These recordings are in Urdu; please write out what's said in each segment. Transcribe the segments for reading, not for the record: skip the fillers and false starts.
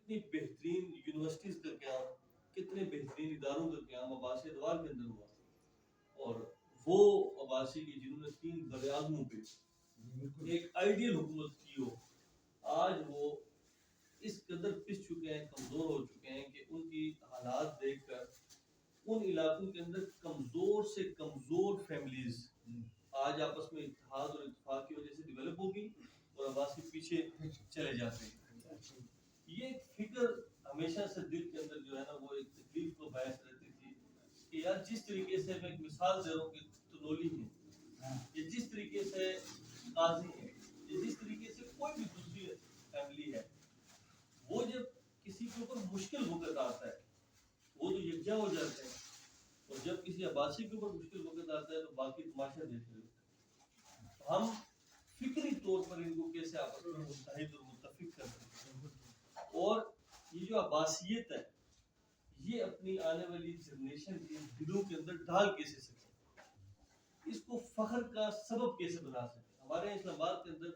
کتنی بہترین یونیورسٹیز کا قیام، کتنے بہترین اداروں کا قیام عباسی ادوار کے اندر ہوا، اور وہ عباسی کی جنہوں نے 3 براعظموں پہ ایک آئیڈیل حکومت کی ہو، آج وہ اس قدر پس چکے ہیں، کمزور ہو چکے ہیں کہ ان کی حالات دیکھ کر ان علاقوں کے اندر کمزور سے کمزور فیملیز آج آپس میں اتحاد اور اتفاق کی وجہ سے ڈیولپ ہوگی اور عباسی پیچھے چلے جاتے ہیں۔ یہ ایک فکر ہمیشہ سے دل کے اندر جو ہے نا وہ ایک تکلیف کو باعث رہتی تھی کہ یار جس طریقے سے میں ایک مثال دے رہا ہوں کہ تنولی ہے، یا جس طریقے سے قاضی ہے، یا جس طریقے سے کوئی بھی دوسری فیملی ہے، وہ جب کسی کے اوپر مشکل وقت آتا ہے وہ تو یکجا ہو جاتے ہیں، اور جب کسی عباسی کے اوپر مشکل وقت آتا ہے تو باقی تماشا دیکھ رہے ہوتے ہیں۔ ہم فکری طور پر ان کو کیسے آپس میں متحد اور متفق کرتے ہیں، اور یہ جو عباسیت ہے یہ اپنی آنے والی جنریشن کے دلوں کے اندر ڈھال کیسے سکتے، اس کو فخر کا سبب کیسے بنا سکتے۔ ہمارے اسلام آباد کے اندر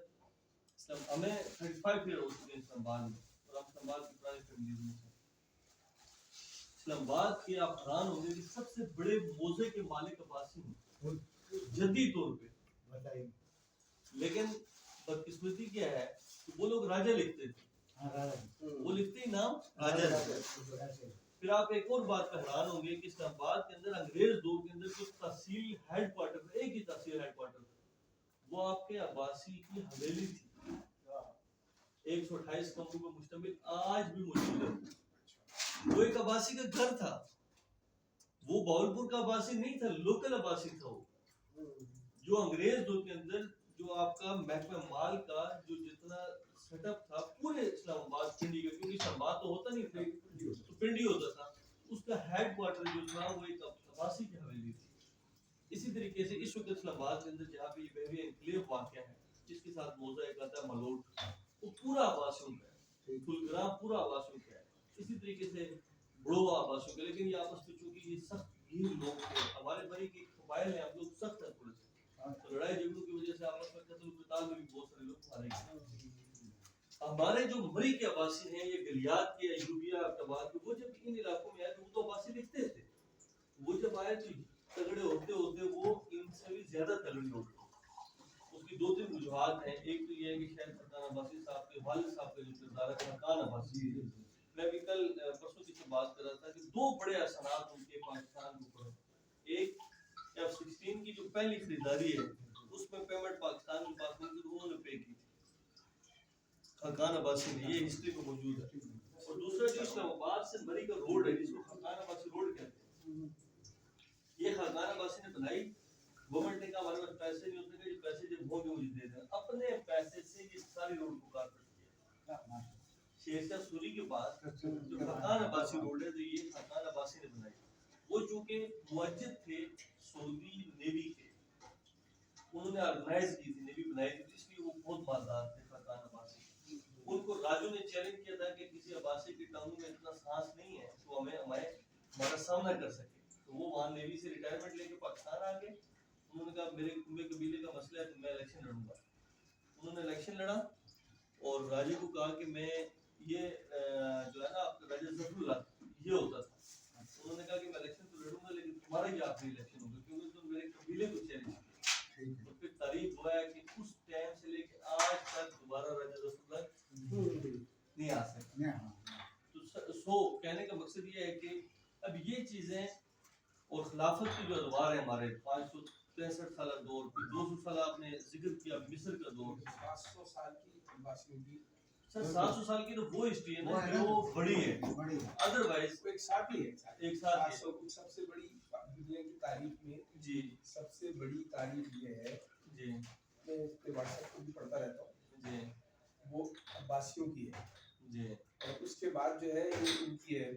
ہمیں 35 ایئر ہو چکے ہیں اسلام آباد میں، اور ہم اسلام آباد کی پرانی فیملیز میں سے اسلام آباد کے آپ حیران ہوں گے کہ سب سے بڑے موزے کے مالک عباسی ہیں جدی طور پہ، لیکن بدقسمتی کیا ہے کہ وہ لوگ راجہ لکھتے تھے، وہ لکھتے ہی نام راجہ تھے۔ پھر آپ ایک اور بات پہ حیران ہوں گے کہ اسلام آباد کے اندر انگریز دور کے اندر جو تحصیل ہیڈ کوارٹر، ایک ہی تحصیل ہیڈ کوارٹر تھا، وہ آپ کے عباسی کی حویلی تھی، 128 کمروں پر مشتمل، آج بھی موجود ہے۔ وہ ایک عباسی کا گھر تھا، وہ باولپور کا عباسی نہیں تھا، لوکل عباسی تھا وہ، جو انگریز دور کے اندر جو آپ کا محکمہ مال کا جو جتنا سیٹ اپ تھا پورے اسلام آباد پنڈی کا، کیونکہ اسلام آباد تو ہوتا نہیں تھا تو پنڈی ہوتا تھا، اس کا ہیڈ کوارٹر جو تھا وہ ایک عباسی کی حویلی تھی۔ اسی طریقے سے اس وقت اسلام آباد کے اندر جہاں پہ یہ بہوی انکلیو واقع ہے، جس کے ساتھ موضوع ایک آتا ہے ملوٹ، وہ پورا عباسیوں کا ہے، پھلگرام پورا عباسیوں کا ہے، اسی طریقے سے بڑوا عباسیوں کا، لیکن یہ آپس میں چونکہ یہ سخت گیر لوگ تھے، ہمارے بڑی کی قبائل ہیں، ہم لوگ سخت ہیں تھوڑے سے، تو لڑائی جھگڑوں کی وجہ سے آپس میں قتل و قتال میں بھی بہت سارے لوگ مارے گئے۔ ہمارے جو مری کے عباسی ہیں، یہ گلیات کے، ایوبیہ، اقتباد کے، وہ جب ان علاقوں میں آئے تو وہ تو عباسی لکھتے تھے، وہ جب آئے تو تگڑے ہوتے ہوتے وہ ان سے بھی زیادہ تگڑے ہو گئے۔ اس کی 2-3 وجوہات ہیں، ایک تو یہ ہے کہ شاید خاقان عباسی صاحب کے والد صاحب کا جو کردار ہے خاقان عباسی، میں بھی کل پرسوں کی سے بات کر رہا تھا کہ 2 بڑے اثرات ان کے پاکستان کے اوپر، ایک F-16 کی جو پہلی خریداری ہے اس میں پیمنٹ پاکستان کے پاس نہیں تھی، انہوں نے پے کی تھی خاقان عباسی نے، یہ ہسٹری میں موجود ہے۔ اور دوسرا جو اسلام آباد سے مری کا روڈ ہے جس کو خاقان عباسی روڈ کہتے ہیں، یہ خاقان عباسی نے بنائی، گورنمنٹ نے کہا ہمارے پاس پیسے نہیں ہوتے کہ یہ پیسے جب ہوں گے مجھے دے دینا، اپنے پیسے سے یہ ساری روڈ کو کارپیٹ کیا، شیر شاہ سوری کے پاس جو خاقان عباسی روڈ ہے تو یہ خاقان عباسی نے بنائی۔ وہ چونکہ موجد تھے سعودی نیوی کے، انہوں نے آرگنائز کی تھی، نیوی بنائی تھی، اس لیے وہ بہت مالدار تھے خاقان عباسی۔ ان کو راجو نے چیلنج کیا تھا کہ کسی عباسی کی ٹانگوں میں اتنا سانس نہیں ہے تو ہمارا سامنا کر سکے، تو وہ وہاں نیوی سے ریٹائرمنٹ لے کے پاکستان آ گئے۔ انہوں نے کہا میرے قبیلے کا مسئلہ ہے تو میں الیکشن لڑوں گا، انہوں نے الیکشن لڑا اور راجے کو کہا کہ میں یہ جو ہے نا آپ کا راجہ ظفر اللہ یہ ہوتا تھا، انہوں نے کہا کہ میں الیکشن تو لڑوں گا لیکن تمہارا ہی آخری الیکشن ہوگا کیونکہ تم میرے قبیلے کو چیلنج کیا۔ اور پھر تاریخ ہوا ہے کہ اس ٹائم سے لے کے آج تک دوبارہ راجہ ظفر اللہ نہیں آ سکتا۔ تو کہنے کا مقصد یہ ہے کہ اب یہ چیزیں اور خلافت کے جو ادوار ہیں ہمارے 563 سالہ دور، 200 سالہ آپ نے ذکر کیا مصر کا دور، 700 سال کی عباسیوں کی، سر 700 سال کی تو وہ ہسٹری ہے نا جو بڑی ہے، ادروائز ایک ساتھ ہی ہے، ایک ساتھ 700 کی سب سے بڑی دنیا کی تاریخ میں جی سب سے بڑی تاریخ یہ ہے، جی میں اس پہ واٹس ایپ پہ بھی پڑھتا رہتا ہوں جی وہ عباسیوں کی ہے، جی، اور اس کے بعد جو ہے یہ ان کی ہے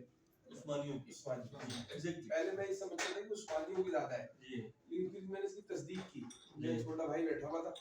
عثمانیوں کی، عثمانیوں۔ پہلے میں یہ سمجھتا تھا کہ عثمانیوں کی زیادہ ہے، جی لیکن پھر میں نے اس کی تصدیق کی، میرا چھوٹا بھائی بیٹھا ہوا تھا